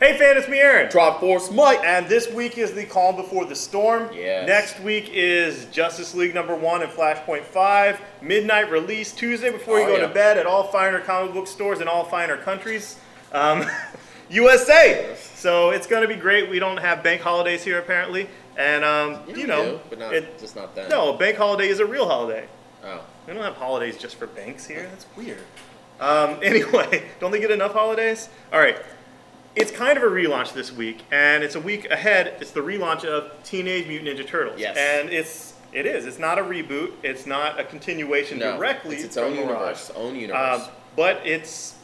Hey fan, it's me Aaron. Drop Force Mike. And this week is the Calm Before the Storm. Yes. Next week is Justice League #1 and Flashpoint 5. Midnight release Tuesday before you go to bed at all finer comic book stores in all finer countries. USA. So it's going to be great. We don't have bank holidays here apparently. And, you know. Do, but not, just not then. No, bank holiday is a real holiday. Oh. We don't have holidays just for banks here. That's weird. Anyway, don't they get enough holidays? All right. It's kind of a relaunch this week, and it's a week ahead. It's the relaunch of Teenage Mutant Ninja Turtles. Yes. And it is. It's not a reboot. It's not a continuation directly it's its from own Mirage. universe. But it's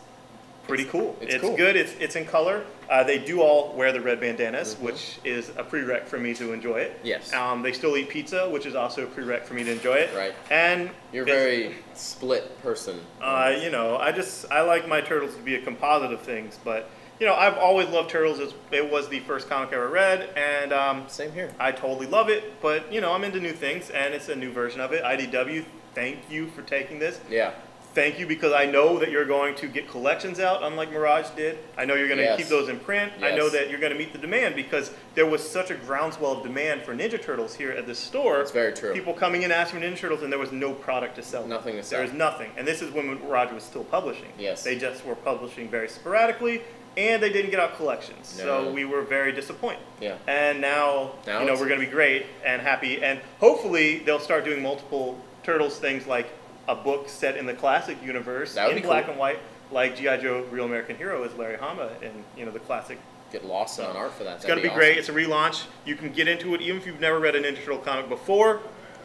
pretty cool. It's It's cool. good. It's in color. They do all wear the red bandanas, which is a prereq for me to enjoy it. Yes. They still eat pizza, which is also a prereq for me to enjoy it. Right. And You're a very split person. you know, I like my Turtles to be a composite of things, but you know, I've always loved Turtles. It was the first comic I ever read, and Same here. I totally love it. But you know, I'm into new things, and it's a new version of it. IDW, thank you for taking this. Yeah. Thank you, because I know that you're going to get collections out, unlike Mirage did. I know you're going to keep those in print. Yes. I know that you're going to meet the demand, because there was such a groundswell of demand for Ninja Turtles here at this store. It's very true. People coming in asking for Ninja Turtles, and there was no product to sell. Nothing to sell. There was nothing. And this is when Mirage was still publishing. Yes. They just were publishing very sporadically, and they didn't get out collections. No. So we were very disappointed. Yeah. And now you know, it's- we're going to be great and happy, and hopefully they'll start doing multiple Turtles things, like a book set in the classic universe That would in be black cool. and white, like G.I. Joe Real American Hero is Larry Hama in, you know, the classic. Get lost on art for that. It's going to be great. It's a relaunch. You can get into it even if you've never read a Ninja Turtle comic before,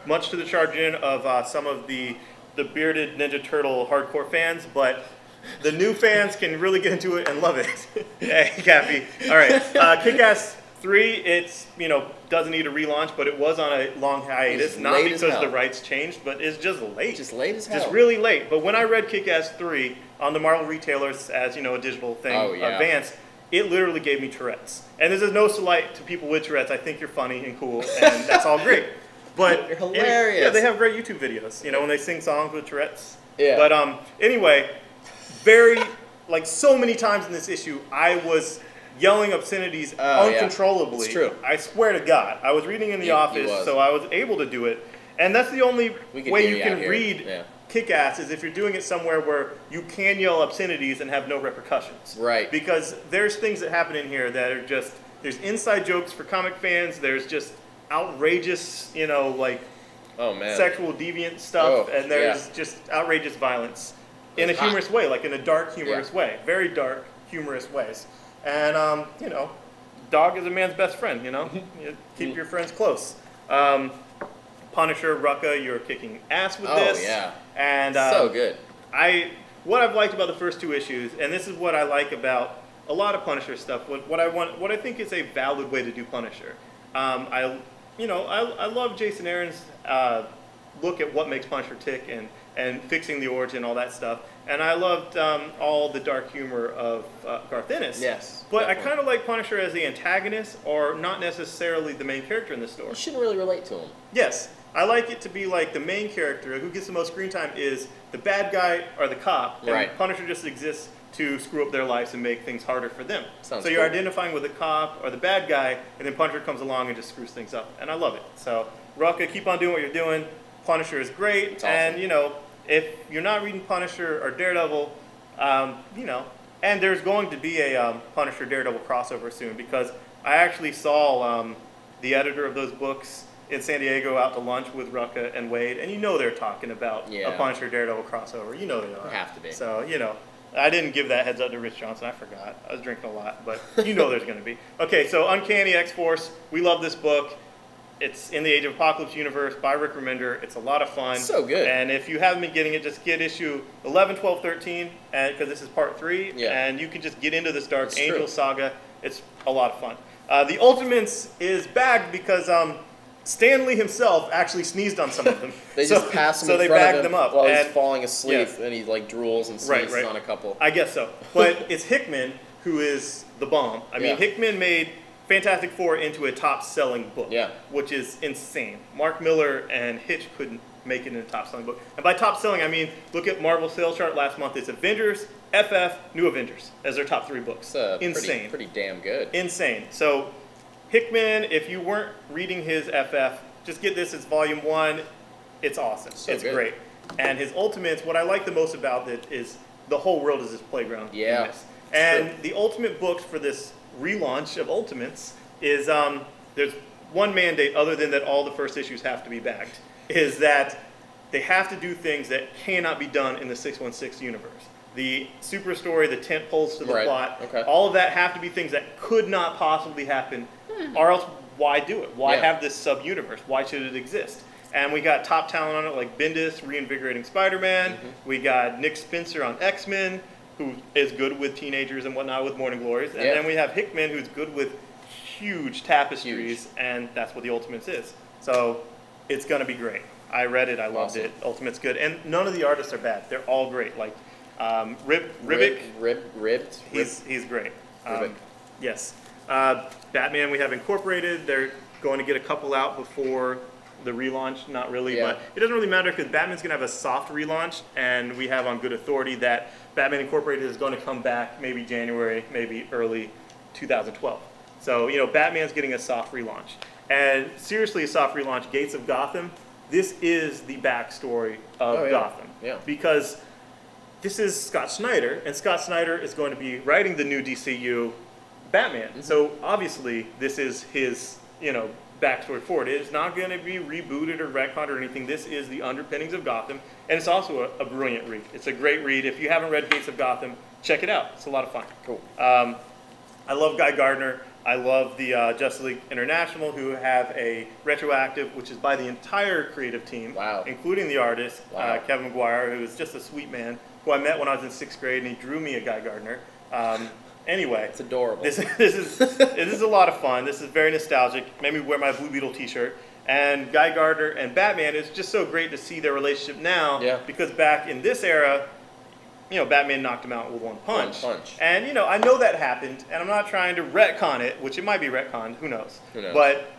much to the chagrin of some of the bearded Ninja Turtle hardcore fans, but the new fans can really get into it and love it. Hey, Cappy. All right. Kick-Ass 3, it's, you know, doesn't need a relaunch, but it was on a long hiatus, not late as because hell. the rights changed, but it's just late. Just late as hell. Just really late. But when I read Kick-Ass 3 on the Marvel retailers as, you know, a digital thing, Advance, it literally gave me Tourette's. And this is no slight to people with Tourette's. I think you're funny and cool, and that's all great. But you're hilarious. Yeah, they have great YouTube videos, you know, when they sing songs with Tourette's. Yeah. But anyway, like so many times in this issue, I was yelling obscenities uncontrollably. It's true. I swear to God. I was reading in the office, so I was able to do it. And that's the only way you can read Kick-Ass, is if you're doing it somewhere where you can yell obscenities and have no repercussions. Right. Because there's things that happen in here that are just, there's inside jokes for comic fans, there's just outrageous, you know, like sexual deviant stuff, and there's just outrageous violence in a humorous way, like in a dark, humorous way. Very dark, humorous ways. And, you know, dog is a man's best friend, you know? You keep your friends close. Punisher, Rucka, you're kicking ass with this. Oh, yeah. And so good. What I've liked about the first two issues, and this is what I like about a lot of Punisher stuff, what I think is a valid way to do Punisher. I love Jason Aaron's look at what makes Punisher tick and fixing the origin, all that stuff. And I loved all the dark humor of Garth Ennis. Yes. But definitely. I kind of like Punisher as the antagonist, or not necessarily the main character in the story. You shouldn't really relate to him. Yes. I like it to be like the main character who gets the most screen time is the bad guy or the cop. And Punisher just exists to screw up their lives and make things harder for them. Sounds so you're identifying with the cop or the bad guy, and then Punisher comes along and just screws things up. And I love it. So, Rucka, keep on doing what you're doing. Punisher is great. Awesome. And, you know, if you're not reading Punisher or Daredevil, you know, and there's going to be a Punisher Daredevil crossover soon, because I actually saw the editor of those books in San Diego out to lunch with Rucka and Wade, and you know they're talking about a Punisher Daredevil crossover. You know they are. They have to be. So, you know, I didn't give that heads up to Rich Johnson. I forgot. I was drinking a lot, but you know there's going to be. Okay, so Uncanny X-Force. We love this book. It's in the Age of Apocalypse universe by Rick Remender. It's a lot of fun. So good. And if you haven't been getting it, just get issue 11, 12, 13, because this is part 3. Yeah. And you can just get into this Dark Angel saga. It's a lot of fun. The Ultimates is bagged because Stan Lee himself actually sneezed on some of them. They just passed him so in they front bagged of him them up while he's falling asleep, yes. and he like drools and sneezes on a couple. I guess so. But it's Hickman who is the bomb. I mean, Hickman made Fantastic Four into a top-selling book, which is insane. Mark Miller and Hitch couldn't make it into a top-selling book. And by top-selling, I mean, look at Marvel's sales chart last month. It's Avengers, FF, New Avengers as their top 3 books. Insane. Pretty damn good. Insane. So Hickman, if you weren't reading his FF, just get this. It's volume 1. It's awesome. It's great. And his Ultimates, what I like the most about it is the whole world is his playground. Yeah. And the Ultimate books for this relaunch of Ultimates is there's one mandate other than that all the first issues have to be backed, is that they have to do things that cannot be done in the 616 universe. The super story, the tent poles to the plot, all of that have to be things that could not possibly happen, or else why do it? Why have this sub-universe? Why should it exist? And we got top talent on it like Bendis, reinvigorating Spider-Man. We got Nick Spencer on X-Men, who is good with teenagers and whatnot with Morning Glories. And then we have Hickman, who's good with huge tapestries, and that's what the Ultimates is. So it's going to be great. I read it. I loved it. Ultimate's good. And none of the artists are bad. They're all great. Like Ribic. He's great. Yes. Batman we have Incorporated. They're going to get a couple out before the relaunch. Not really, but it doesn't really matter because Batman's going to have a soft relaunch, and we have on good authority that Batman Incorporated is going to come back maybe January, maybe early 2012. So, you know, Batman's getting a soft relaunch. And seriously, a soft relaunch, Gates of Gotham, this is the backstory of Gotham. Because this is Scott Snyder, and Scott Snyder is going to be writing the new DCU Batman. So obviously, this is his, you know, backstory for it. It's not going to be rebooted or retconned or anything. This is the underpinnings of Gotham, and it's also a brilliant read. It's a great read. If you haven't read Gates of Gotham, check it out. It's a lot of fun. Cool. I love Guy Gardner. I love the Justice League International, who have a retroactive, which is by the entire creative team, including the artist, Kevin McGuire, who is just a sweet man, who I met when I was in 6th grade, and he drew me a Guy Gardner. Anyway, it's adorable. This is a lot of fun. This is very nostalgic. Made me wear my Blue Beetle T-shirt. And Guy Gardner and Batman is just so great to see their relationship now. Because back in this era, you know, Batman knocked him out with one punch. And you know, I know that happened, and I'm not trying to retcon it, which it might be retconned. Who knows? But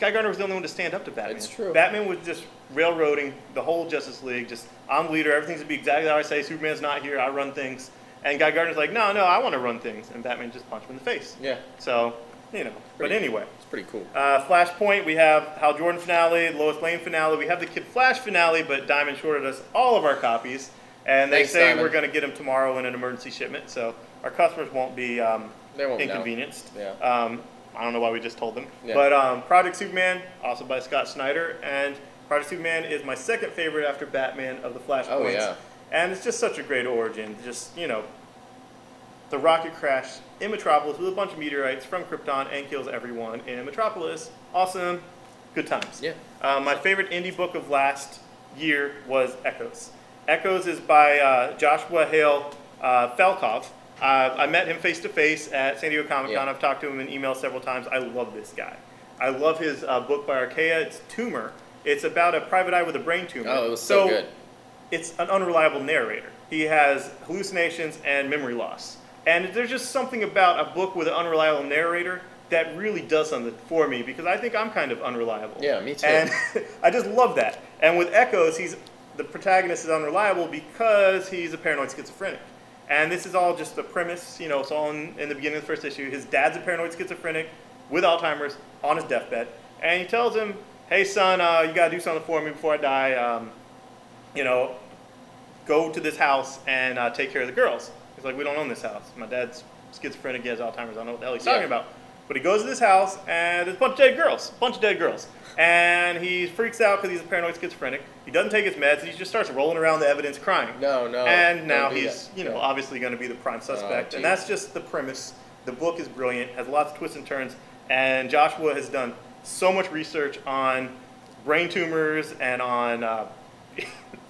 Guy Gardner was the only one to stand up to Batman. It's true. Batman was just railroading the whole Justice League. Just I'm leader. Everything's gonna be exactly how I say. Superman's not here. I run things. And Guy Gardner's like, no, I want to run things. And Batman just punched him in the face. So, you know. But anyway. It's pretty cool. Flashpoint, we have Hal Jordan finale, Lois Lane finale. We have the Kid Flash finale, but Diamond shorted us all of our copies. And they say we're going to get them tomorrow in an emergency shipment. So our customers won't be inconvenienced. I don't know why we just told them. But Project Superman, also by Scott Snyder. And Project Superman is my second favorite after Batman of the Flashpoints. And it's just such a great origin. Just, you know, the rocket crash in Metropolis with a bunch of meteorites from Krypton and kills everyone in Metropolis. Awesome. Good times. My favorite indie book of last year was Echoes. Echoes is by Joshua Hale Falkov. I met him face-to-face at San Diego Comic-Con. I've talked to him in email several times. I love this guy. I love his book by Archaea. It's Tumor. It's about a private eye with a brain tumor. Oh, it was so good. It's an unreliable narrator. He has hallucinations and memory loss. And there's just something about a book with an unreliable narrator that really does something for me, because I think I'm kind of unreliable. Me too. And I just love that. And with Echoes, the protagonist is unreliable because he's a paranoid schizophrenic. And this is all just the premise, you know, it's all in the beginning of the first issue. His dad's a paranoid schizophrenic with Alzheimer's on his deathbed. And he tells him, hey son, you gotta do something for me before I die. You know, go to this house and take care of the girls. He's like, we don't own this house. My dad's schizophrenic, he has Alzheimer's, I don't know what the hell he's talking about. But he goes to this house, and there's a bunch of dead girls. And he freaks out because he's a paranoid schizophrenic. He doesn't take his meds, and he just starts rolling around the evidence crying. And now he's, you know, obviously going to be the prime suspect. And that's just the premise. The book is brilliant, has lots of twists and turns, and Joshua has done so much research on brain tumors and on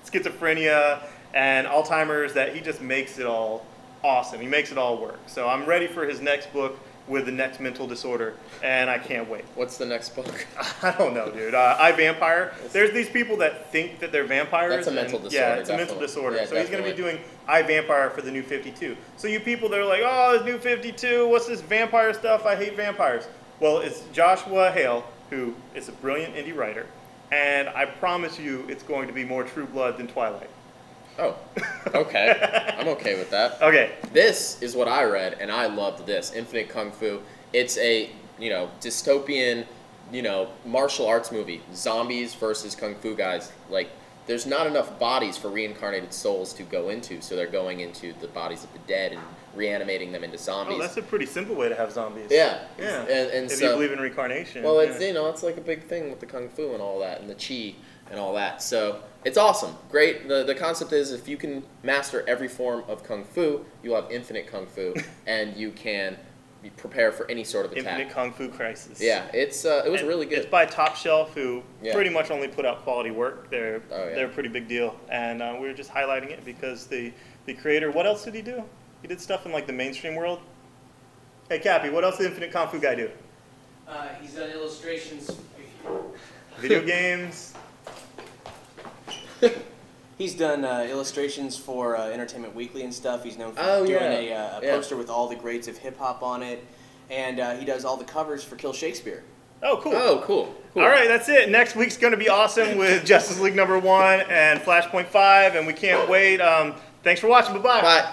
schizophrenia and Alzheimer's that he just makes it all awesome. He makes it all work. So I'm ready for his next book with the next mental disorder, and I can't wait. What's the next book? I don't know, dude. I Vampire. There's these people that think that they're vampires. That's a mental disorder. Yeah, it's a mental disorder. So he's going to be doing I Vampire for the New 52. So you people that are like, oh, this New 52, what's this vampire stuff? I hate vampires. Well, it's Joshua Hale, who is a brilliant indie writer, and I promise you it's going to be more True Blood than Twilight. Oh, okay. I'm okay with that. Okay. This is what I read, and I loved this. Infinite Kung Fu. It's a, dystopian, martial arts movie. Zombies versus Kung Fu guys. Like, there's not enough bodies for reincarnated souls to go into, so they're going into the bodies of the dead and reanimating them into zombies. Oh, that's a pretty simple way to have zombies. Yeah. Yeah. And if so, you believe in reincarnation. Well, it's, it's like a big thing with the Kung Fu and all that, and the Chi and all that. So it's awesome. Great. The concept is if you can master every form of Kung Fu, you'll have infinite Kung Fu, and you can prepare for any sort of attack. Infinite Kung Fu Crisis. Yeah, it was really good. It's by Top Shelf, who pretty much only put out quality work. They're a pretty big deal, and we were just highlighting it because the creator. What else did he do? He did stuff in like the mainstream world. Hey, Cappy, what else did Infinite Kung Fu guy do? He's done illustrations. Video games. He's done illustrations for Entertainment Weekly and stuff. He's known for doing a poster with all the greats of hip-hop on it. And he does all the covers for Kill Shakespeare. Oh, cool. Oh, cool. All right, that's it. Next week's going to be awesome with Justice League #1 and Flashpoint 5, and we can't wait. Thanks for watching. Bye-bye. Bye.